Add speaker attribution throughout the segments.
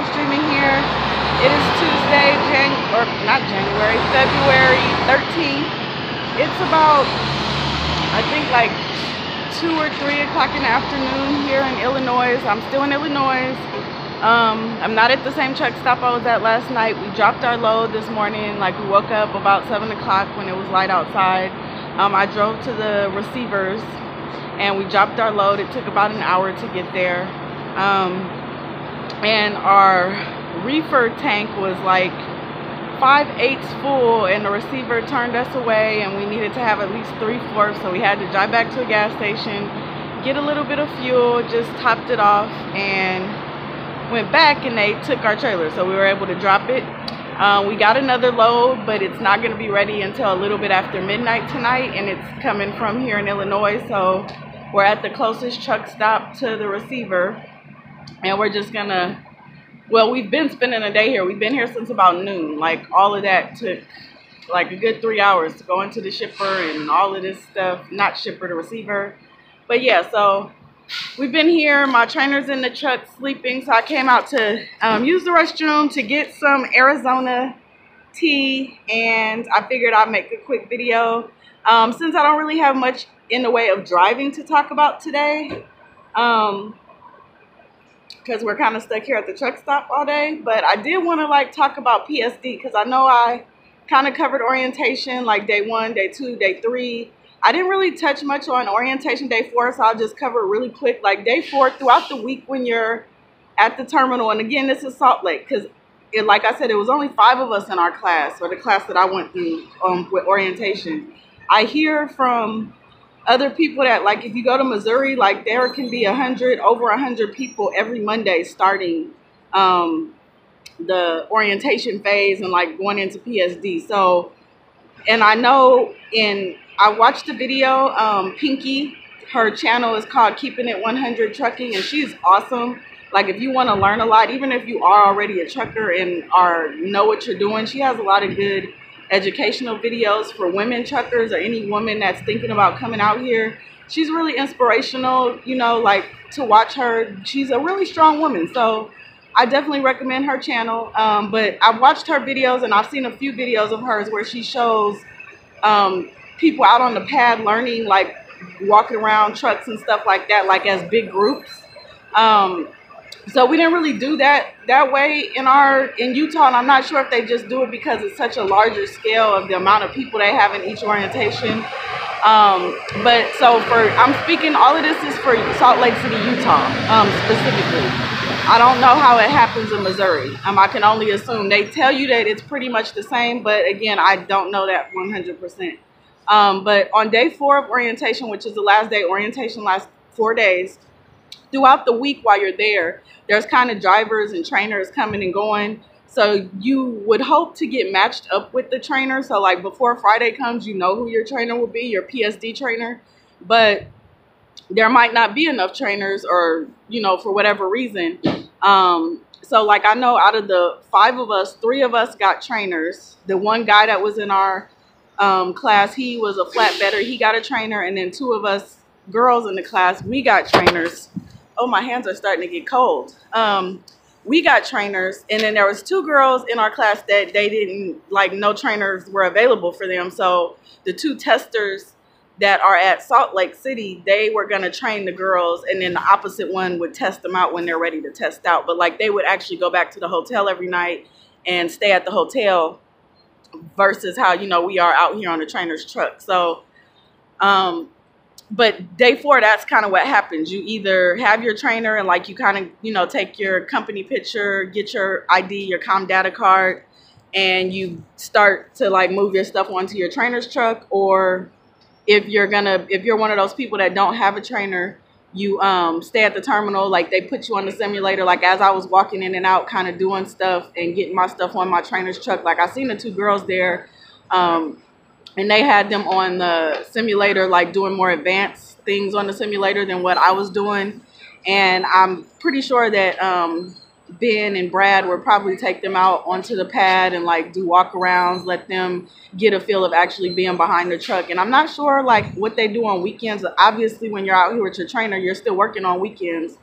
Speaker 1: live streaming here. It is Tuesday, February 13th. It's about, I think like 2 or 3 o'clock in the afternoon here in Illinois. I'm still in Illinois. I'm not at the same truck stop I was at last night. We dropped our load this morning. Like, we woke up about 7 o'clock when it was light outside. I drove to the receivers and we dropped our load. It took about an hour to get there. And our reefer tank was like 5/8 full, and the receiver turned us away, and we needed to have at least 3/4, so we had to drive back to a gas station, get a little bit of fuel, just topped it off, and went back, and they took our trailer, so we were able to drop it. We got another load, but it's not going to be ready until a little bit after midnight tonight, and it's coming from here in Illinois, so we're at the closest truck stop to the receiver, and we're just gonna, well, we've been spending a day here. We've been here since about noon. Like, all of that took like a good 3 hours to go into the shipper and all of this stuff. Not shipper, the receiver. But yeah, so we've been here. My trainer's in the truck sleeping, so I came out to use the restroom to get some Arizona tea, and I figured I'd make a quick video. Since I don't really have much in the way of driving to talk about today, because we're kind of stuck here at the truck stop all day, but I did want to like talk about PSD, because I know I kind of covered orientation like day 1, day 2, day 3. I didn't really touch much on orientation day 4, so I'll just cover it really quick. Like day 4, throughout the week when you're at the terminal, and again, this is Salt Lake, because like I said, it was only 5 of us in our class, or the class that I went through with orientation. I hear from other people that, like, if you go to Missouri, like, there can be over 100 people every Monday starting the orientation phase and like going into PSD. So, and I know I watched the video, Pinky, her channel is called Keeping It 100 Trucking, and she's awesome. Like, if you want to learn a lot, even if you are already a trucker and know what you're doing, she has a lot of good educational videos for women truckers or any woman that's thinking about coming out here. She's really inspirational, you know, like, to watch her. She's a really strong woman, so I definitely recommend her channel. But I've watched her videos, and I've seen a few videos of hers where she shows people out on the pad learning, like walking around trucks and stuff like that, like as big groups. So we didn't really do that way in Utah, and I'm not sure if they just do it because it's such a larger scale of the amount of people they have in each orientation. But so I'm speaking, all of this is for Salt Lake City, Utah, specifically. I don't know how it happens in Missouri. I can only assume. They tell you that it's pretty much the same, but again, I don't know that 100%. But on day 4 of orientation, which is the last day, orientation lasts 4 days. Throughout the week while you're there, there's kind of drivers and trainers coming and going. So you would hope to get matched up with the trainer. So like before Friday comes, you know who your trainer will be, your PSD trainer. But there might not be enough trainers, or, you know, for whatever reason. So like, I know out of the 5 of us, 3 of us got trainers. The one guy that was in our class, he was a flatbedder. He got a trainer. And then 2 of us girls in the class, we got trainers. Oh, my hands are starting to get cold. We got trainers, and then there was 2 girls in our class that they didn't, like, no trainers were available for them. So the 2 testers that are at Salt Lake City, they were going to train the girls, and then the opposite one would test them out when they're ready to test out. But like, they would actually go back to the hotel every night and stay at the hotel, versus how, you know, we are out here on the trainer's truck. So, but day 4, that's kind of what happens. You either have your trainer and like you kind of, you know, take your company picture, get your ID, your comm data card, and you start to like move your stuff onto your trainer's truck. Or if you're one of those people that don't have a trainer, you stay at the terminal. Like, they put you on the simulator. Like, as I was walking in and out, kind of doing stuff and getting my stuff on my trainer's truck, like, I seen the 2 girls there, and they had them on the simulator, like doing more advanced things on the simulator than what I was doing. And I'm pretty sure that Ben and Brad would probably take them out onto the pad and like do walk-arounds, let them get a feel of actually being behind the truck. And I'm not sure like what they do on weekends. Obviously, when you're out here with your trainer, you're still working on weekends.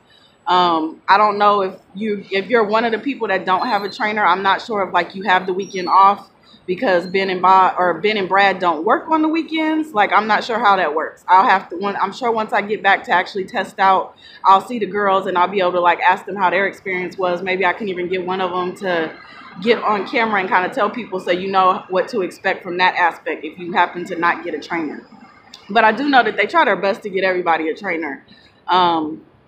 Speaker 1: I don't know if you're one of the people that don't have a trainer. I'm not sure if like you have the weekend off because Ben and Brad don't work on the weekends. Like, I'm not sure how that works. I'm sure once I get back to actually test out, I'll see the girls and I'll be able to like ask them how their experience was. Maybe I can even get one of them to get on camera and kind of tell people so you know what to expect from that aspect if you happen to not get a trainer. But I do know that they try their best to get everybody a trainer.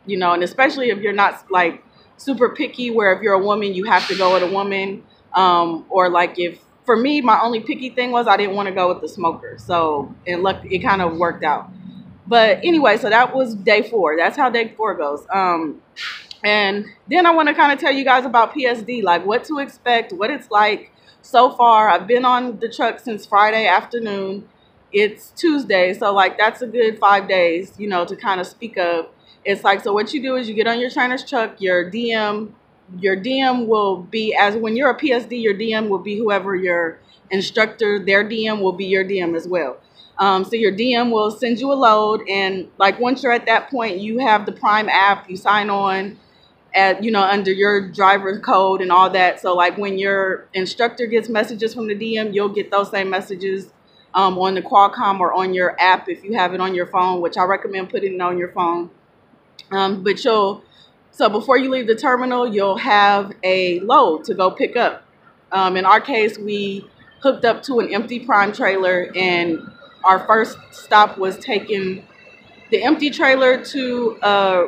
Speaker 1: You know, and especially if you're not like super picky, where if you're a woman, you have to go with a woman. Or like for me, my only picky thing was I didn't want to go with the smoker. So it kind of worked out. But anyway, so that was day 4. That's how day 4 goes. And then I want to kind of tell you guys about PSD, like what to expect, what it's like so far. I've been on the truck since Friday afternoon. It's Tuesday, so like that's a good 5 days, you know, to kind of speak of. It's like, so what you do is you get on your trainer's truck, your DM will be, as when you're a PSD, your DM will be whoever your instructor, their DM will be your DM as well. So your DM will send you a load, and like once you're at that point, you have the Prime app, you sign on at, you know, under your driver's code and all that. So like when your instructor gets messages from the DM, you'll get those same messages on the Qualcomm or on your app if you have it on your phone, which I recommend putting it on your phone. So before you leave the terminal, you'll have a load to go pick up. In our case, we hooked up to an empty Prime trailer, and our first stop was taking the empty trailer to a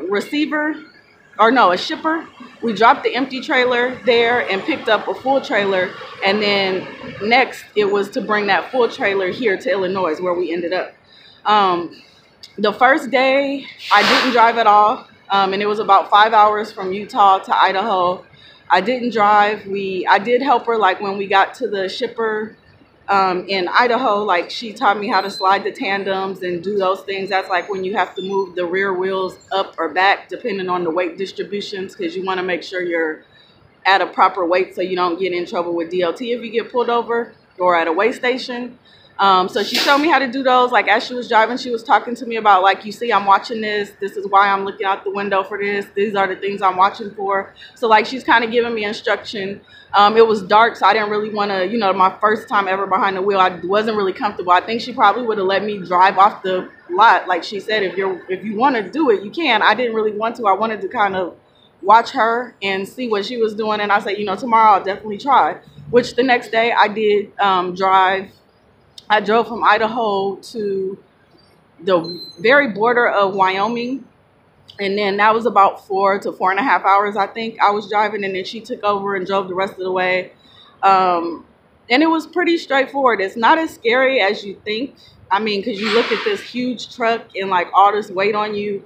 Speaker 1: shipper. We dropped the empty trailer there and picked up a full trailer. And then next it was to bring that full trailer here to Illinois, where we ended up. The first day I didn't drive at all. And it was about 5 hours from Utah to Idaho. I didn't drive. I did help her, like when we got to the shipper in Idaho, like she taught me how to slide the tandems and do those things. That's like when you have to move the rear wheels up or back depending on the weight distributions, because you want to make sure you're at a proper weight so you don't get in trouble with DOT if you get pulled over or at a weigh station. So she showed me how to do those. Like as she was driving, she was talking to me about, like, you see, I'm watching this. This is why I'm looking out the window for this. These are the things I'm watching for. So like she's kind of giving me instruction. It was dark, so I didn't really want to, you know, my first time ever behind the wheel, I wasn't really comfortable. I think she probably would have let me drive off the lot. Like she said, if you want to do it, you can. I didn't really want to. I wanted to kind of watch her and see what she was doing. And I said, you know, tomorrow I'll definitely try. Which the next day I did drive. I drove from Idaho to the very border of Wyoming. And then that was about 4 to 4.5 hours, I think, I was driving. And then she took over and drove the rest of the way. And it was pretty straightforward. It's not as scary as you think. I mean, because you look at this huge truck and like all this weight on you.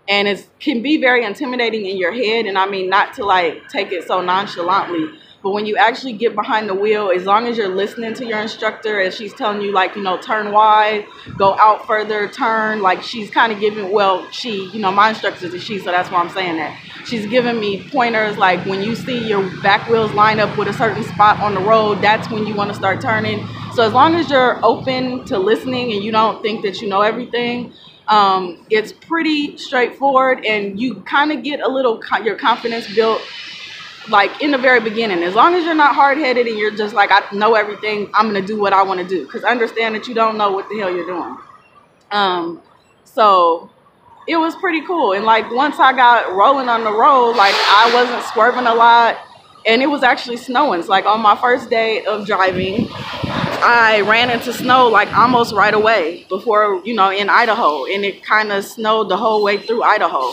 Speaker 1: And it can be very intimidating in your head. And I mean, not to like take it so nonchalantly. But when you actually get behind the wheel, as long as you're listening to your instructor and she's telling you, like, you know, turn wide, go out further, turn, like she's kind of giving, well, you know, my instructor is a she, so that's why I'm saying that. She's giving me pointers, like when you see your back wheels line up with a certain spot on the road, that's when you want to start turning. So as long as you're open to listening and you don't think that you know everything, it's pretty straightforward, and you kind of get a little, your confidence built like in the very beginning. As long as you're not hard-headed and you're just like, I know everything, I'm gonna do what I want to do, because understand that you don't know what the hell you're doing. So it was pretty cool. And like once I got rolling on the road, like I wasn't swerving a lot, and it was actually snowing. So like on my first day of driving, I ran into snow like almost right away before, you know, in Idaho, and it kind of snowed the whole way through Idaho.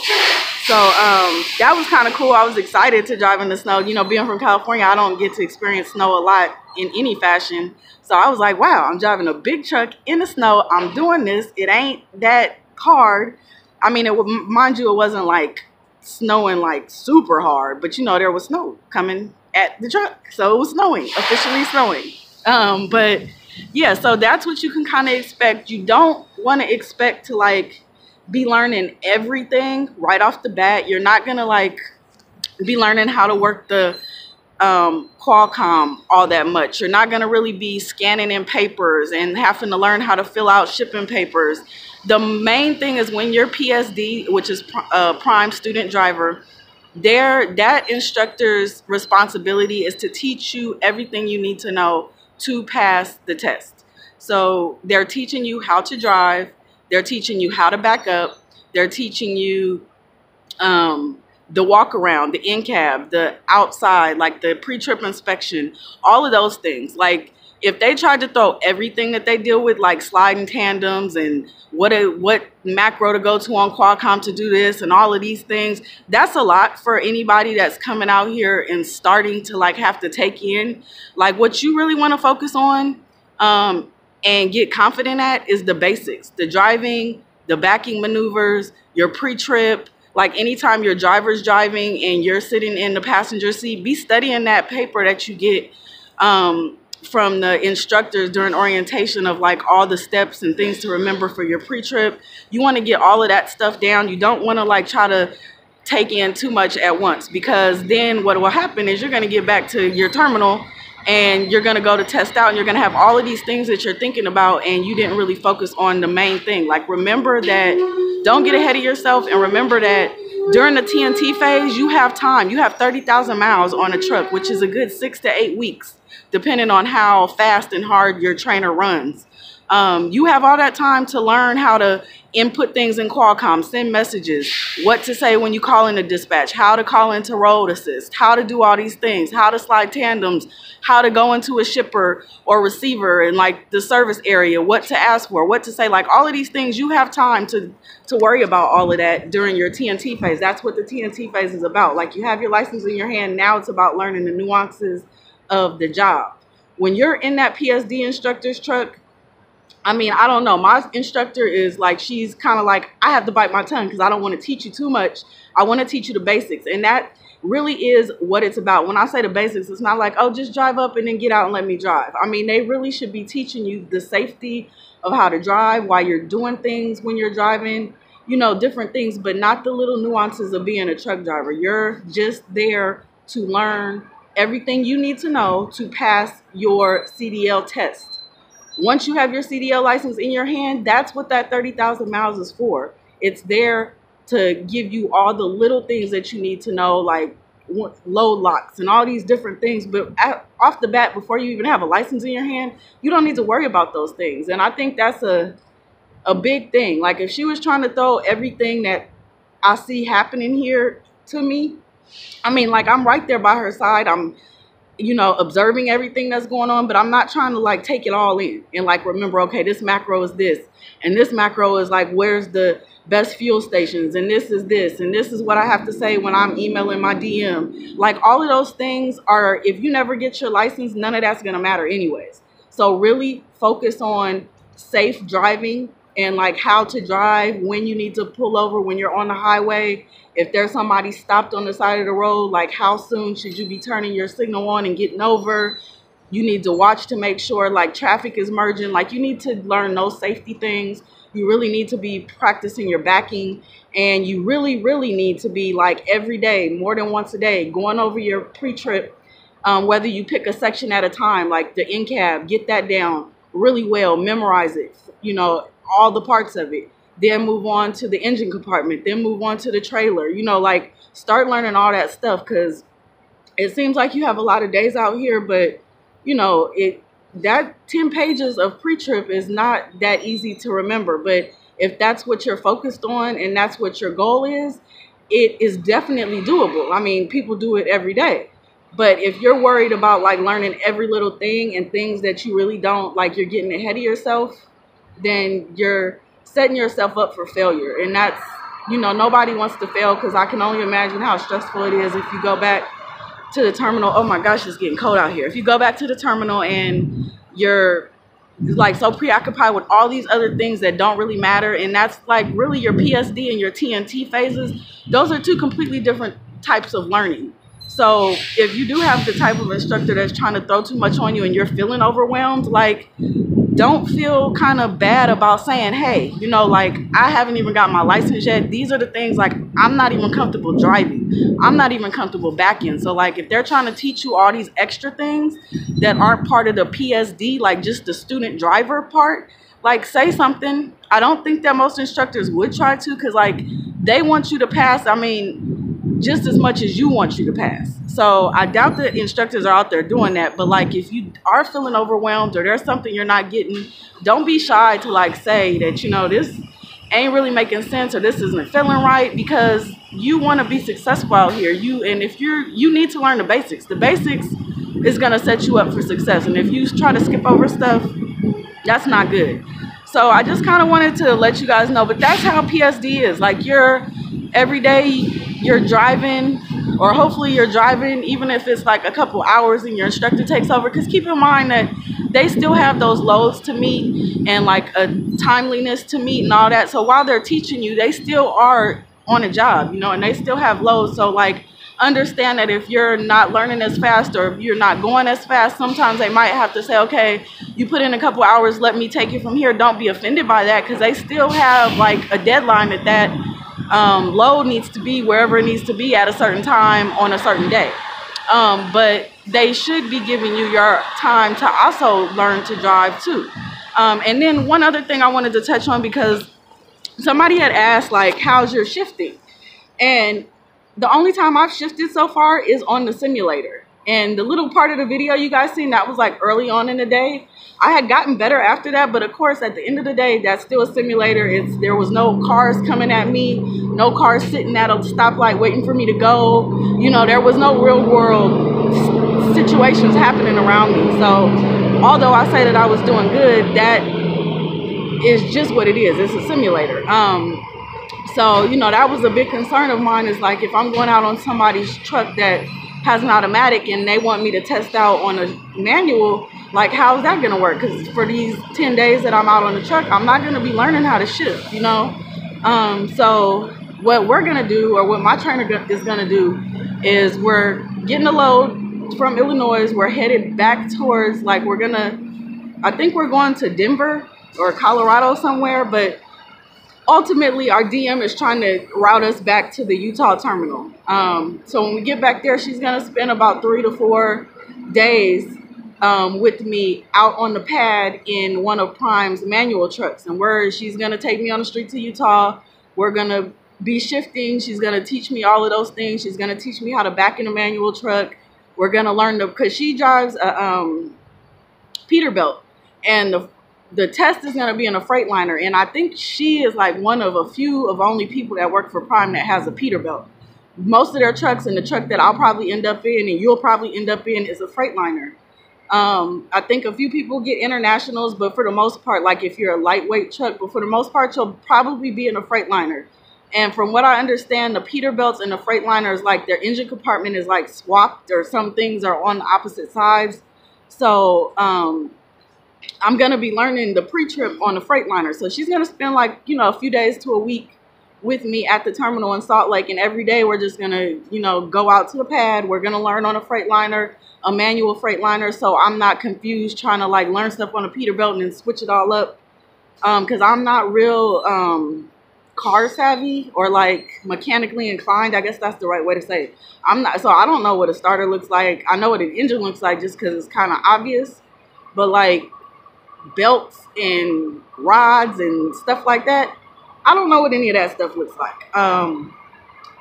Speaker 1: So that was kind of cool. I was excited to drive in the snow. You know, being from California, I don't get to experience snow a lot in any fashion. So I was like, wow, I'm driving a big truck in the snow. I'm doing this. It ain't that hard. I mean, mind you, it wasn't like snowing like super hard, but you know, there was snow coming at the truck. So it was snowing, officially snowing. But yeah, so that's what you can kind of expect. You don't want to expect to like be learning everything right off the bat. You're not gonna like be learning how to work the Qualcomm all that much. You're not gonna really be scanning in papers and having to learn how to fill out shipping papers. The main thing is when you're PSD, which is Prime Student Driver, that instructor's responsibility is to teach you everything you need to know to pass the test. So they're teaching you how to drive, they're teaching you how to back up, they're teaching you the walk around, the in-cab, the outside, like the pre-trip inspection, all of those things. Like if they tried to throw everything that they deal with, like sliding tandems and what macro to go to on Qualcomm to do this and all of these things, that's a lot for anybody that's coming out here and starting to like have to take in. Like what you really want to focus on and get confident at is the basics, the driving, the backing maneuvers, your pre-trip. Like anytime your driver's driving and you're sitting in the passenger seat, be studying that paper that you get from the instructors during orientation of like all the steps and things to remember for your pre-trip. You want to get all of that stuff down. You don't want to like try to take in too much at once, because then what will happen is you're going to get back to your terminal and you're going to go to test out and you're going to have all of these things that you're thinking about and you didn't really focus on the main thing. Like remember that, don't get ahead of yourself, and remember that during the TNT phase, you have time. You have 30,000 miles on a truck, which is a good 6 to 8 weeks, depending on how fast and hard your trainer runs. You have all that time to learn how to input things in Qualcomm, send messages, what to say when you call in a dispatch, how to call into road assist, how to do all these things, how to slide tandems, how to go into a shipper or receiver and like the service area, what to ask for, what to say, like all of these things. You have time to worry about all of that during your TNT phase. That's what the TNT phase is about. Like you have your license in your hand. Now it's about learning the nuances of the job. When you're in that PSD instructor's truck, I mean, I don't know. My instructor is like, she's kind of like, I have to bite my tongue because I don't want to teach you too much. I want to teach you the basics. And that really is what it's about. When I say the basics, it's not like, oh, just drive up and then get out and let me drive. I mean, they really should be teaching you the safety of how to drive, while you're doing things when you're driving, you know, different things, but not the little nuances of being a truck driver. You're just there to learn everything you need to know to pass your CDL test. Once you have your CDL license in your hand, that's what that 30,000 miles is for. It's there to give you all the little things that you need to know, like load locks and all these different things. But off the bat, before you even have a license in your hand, you don't need to worry about those things. And I think that's a big thing. Like if she was trying to throw everything that I see happening here to me, I mean, like I'm right there by her side. I'm, you know, observing everything that's going on, but I'm not trying to like take it all in and like remember, okay, this macro is this, and this macro is like, where's the best fuel stations, and this is this, and this is what I have to say when I'm emailing my DM. Like all of those things are, if you never get your license, none of that's gonna matter anyways. So really focus on safe driving and like how to drive, when you need to pull over, when you're on the highway. If there's somebody stopped on the side of the road, like how soon should you be turning your signal on and getting over? You need to watch to make sure like traffic is merging. Like you need to learn those safety things. You really need to be practicing your backing, and you really, really need to be like every day, more than once a day, going over your pre-trip, whether you pick a section at a time, like the in-cab, get that down really well, memorize it, you know, all the parts of it. Then move on to the engine compartment, then move on to the trailer, you know, like start learning all that stuff, because it seems like you have a lot of days out here, but you know, that 10 pages of pre-trip is not that easy to remember. But if that's what you're focused on and that's what your goal is, it is definitely doable. I mean, people do it every day. But if you're worried about like learning every little thing and things that you really don't, like you're getting ahead of yourself, then you're setting yourself up for failure. And that's, you know, nobody wants to fail, because I can only imagine how stressful it is if you go back to the terminal. Oh my gosh, it's getting cold out here. If you go back to the terminal and you're like so preoccupied with all these other things that don't really matter, and that's like really your PSD and your TNT phases, those are two completely different types of learning. So if you do have the type of instructor that's trying to throw too much on you and you're feeling overwhelmed, like don't feel kind of bad about saying, hey, you know, like I haven't even got my license yet. These are the things, like I'm not even comfortable driving. I'm not even comfortable backing. So like if they're trying to teach you all these extra things that aren't part of the PSD, like just the student driver part, like say something. I don't think that most instructors would try to, because like they want you to pass. I mean, just as much as you want you to pass. So I doubt that instructors are out there doing that. But like, if you are feeling overwhelmed or there's something you're not getting, don't be shy to like say that, you know, this ain't really making sense or this isn't feeling right, because you want to be successful out here. And if you need to learn the basics. The basics is going to set you up for success. And if you try to skip over stuff, that's not good. So I just kind of wanted to let you guys know, but that's how PSD is. Like, every day you're driving, or hopefully you're driving, even if it's like a couple hours and your instructor takes over, because keep in mind that they still have those loads to meet and like a timeliness to meet and all that. So while they're teaching you, they still are on a job, you know, and they still have loads. So like, understand that if you're not learning as fast or if you're not going as fast, sometimes they might have to say, okay, you put in a couple hours, let me take it from here. Don't be offended by that, because they still have like a deadline that load needs to be wherever it needs to be at a certain time on a certain day. But they should be giving you your time to also learn to drive too. And then one other thing I wanted to touch on, because somebody had asked, like, how's your shifting? And the only time I've shifted so far is on the simulator. And the little part of the video you guys seen, that was like early on in the day. I had gotten better after that, but of course at the end of the day, that's still a simulator. There was no cars coming at me, no cars sitting at a stoplight waiting for me to go. You know, there was no real world situations happening around me. So although I say that I was doing good, that is just what it is. It's a simulator. So, you know, that was a big concern of mine, is like, if I'm going out on somebody's truck that has an automatic and they want me to test out on a manual, like, how's that going to work? Because for these 10 days that I'm out on the truck, I'm not going to be learning how to shift, you know? So what we're going to do, or what my trainer is going to do, is we're getting a load from Illinois. We're headed back towards, like, I think we're going to Denver or Colorado somewhere, but ultimately, our DM is trying to route us back to the Utah terminal. So when we get back there, she's going to spend about 3 to 4 days with me out on the pad in one of Prime's manual trucks. And she's going to take me on the street to Utah. We're going to be shifting. She's going to teach me all of those things. She's going to teach me how to back in a manual truck. We're going to learn because she drives a Peterbilt. And the test is going to be in a Freightliner, and I think she is like one of a few of only people that work for Prime that has a Peterbilt. Most of their trucks, and the truck that I'll probably end up in and you'll probably end up in, is a Freightliner. I think a few people get internationals, but for the most part, like if you're a lightweight truck, but for the most part, you'll probably be in a Freightliner. And from what I understand, the Peterbilts and the Freightliners, like their engine compartment is like swapped, or some things are on opposite sides. So, I'm going to be learning the pre-trip on the Freightliner. So she's going to spend like, you know, a few days to a week with me at the terminal in Salt Lake. And every day we're just going to, you know, go out to the pad. We're going to learn on a Freightliner, a manual Freightliner. So I'm not confused trying to like learn stuff on a Peterbilt and then switch it all up. Because I'm not real car savvy or like mechanically inclined. I guess that's the right way to say it. So I don't know what a starter looks like. I know what an engine looks like just because it's kind of obvious. But like belts and rods and stuff like that, I don't know what any of that stuff looks like.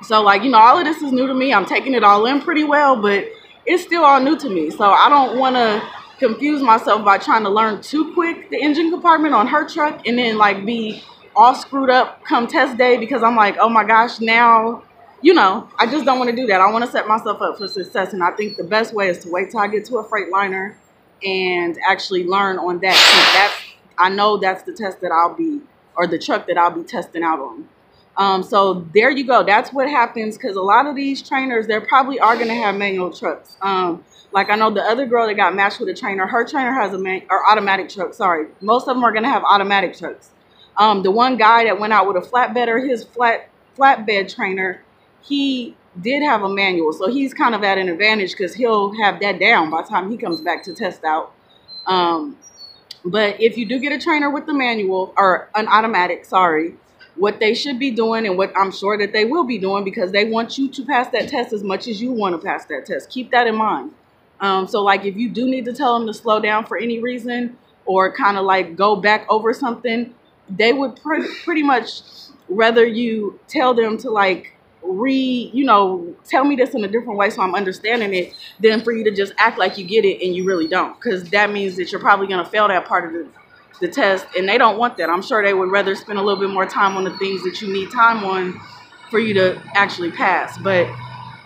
Speaker 1: So like, you know, all of this is new to me. I'm taking it all in pretty well, but it's still all new to me. So I don't want to confuse myself by trying to learn too quick the engine compartment on her truck and then like be all screwed up come test day, because I'm like, oh my gosh, now, you know, I just don't want to do that. I want to set myself up for success. And I think the best way is to wait till I get to a Freightliner and actually learn on that. I know that's the test that I'll be, or the truck that I'll be testing out on. So there you go. That's what happens, because a lot of these trainers, they probably are going to have manual trucks. Like I know the other girl that got matched with a trainer, her trainer has automatic truck. Sorry. Most of them are going to have automatic trucks. The one guy that went out with a flatbedder, his flatbed trainer, he did have a manual. So he's kind of at an advantage because he'll have that down by the time he comes back to test out. But if you do get a trainer with the manual, or an automatic, sorry, what they should be doing, and what I'm sure that they will be doing, because they want you to pass that test as much as you want to pass that test. Keep that in mind. So like if you do need to tell them to slow down for any reason, or kind of like go back over something, they would pretty much rather you tell them to like tell me this in a different way so I'm understanding it, than for you to just act like you get it and you really don't. Because that means that you're probably going to fail that part of the test, and they don't want that. I'm sure they would rather spend a little bit more time on the things that you need time on for you to actually pass. But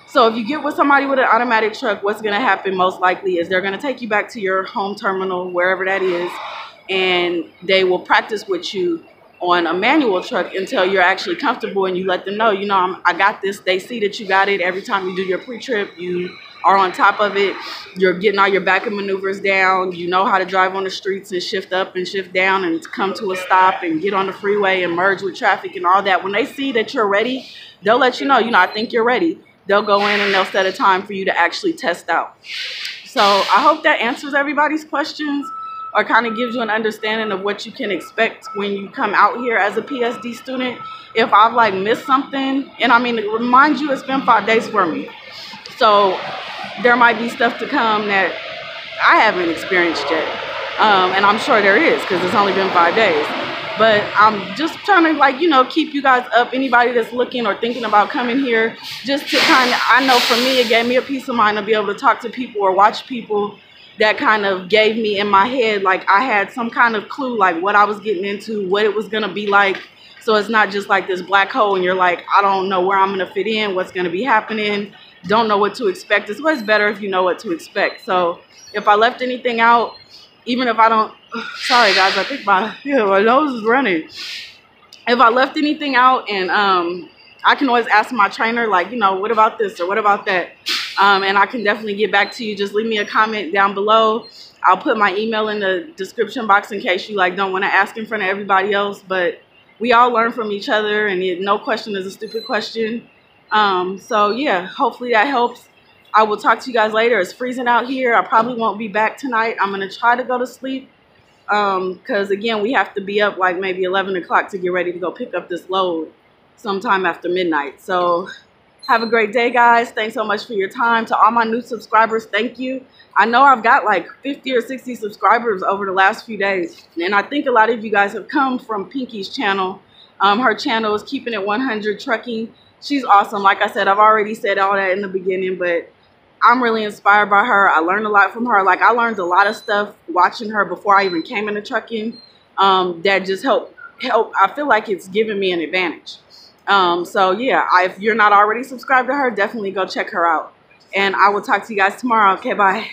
Speaker 1: so if you get with somebody with an automatic truck, what's going to happen most likely is they're going to take you back to your home terminal, wherever that is, and they will practice with you on a manual truck until you're actually comfortable, and you let them know, I got this. They see that you got it. Every time you do your pre-trip, you are on top of it. You're getting all your backup maneuvers down. You know how to drive on the streets and shift up and shift down and come to a stop and get on the freeway and merge with traffic and all that. When they see that you're ready, they'll let you know, I think you're ready. They'll go in and they'll set a time for you to actually test out. So I hope that answers everybody's questions, or kind of gives you an understanding of what you can expect when you come out here as a PSD student. If I've missed something, and I mean, remind you, it's been 5 days for me. So there might be stuff to come that I haven't experienced yet. And I'm sure there is, because it's only been 5 days. But I'm just trying to keep you guys up. Anybody that's looking or thinking about coming here, just to I know for me, it gave me a peace of mind to be able to talk to people or watch people that kind of gave me in my head, I had some kind of clue, what I was getting into, what it was going to be like. So it's not just this black hole and you're I don't know where I'm going to fit in, what's going to be happening, don't know what to expect. It's always better if you know what to expect. So if I left anything out, even if I don't, sorry guys, I think my nose is running. If I left anything out, and I can always ask my trainer, what about this or what about that? And I can definitely get back to you. Just leave me a comment down below. I'll put my email in the description box in case you don't want to ask in front of everybody else. But we all learn from each other, and no question is a stupid question. So yeah, hopefully that helps. I will talk to you guys later. It's freezing out here. I probably won't be back tonight. I'm going to try to go to sleep. Because again, we have to be up maybe 11 o'clock to get ready to go pick up this load sometime after midnight. So have a great day, guys. Thanks so much for your time. To all my new subscribers, thank you. I know I've got 50 or 60 subscribers over the last few days, and I think a lot of you guys have come from Pinky's channel. Her channel is Keeping It 100 Trucking. She's awesome. Like I said, I've already said all that in the beginning, but I'm really inspired by her. I learned a lot from her. I learned a lot of stuff watching her before I even came into trucking, that just help. I feel like it's given me an advantage. So yeah, if you're not already subscribed to her, definitely go check her out. And I will talk to you guys tomorrow. Okay, bye.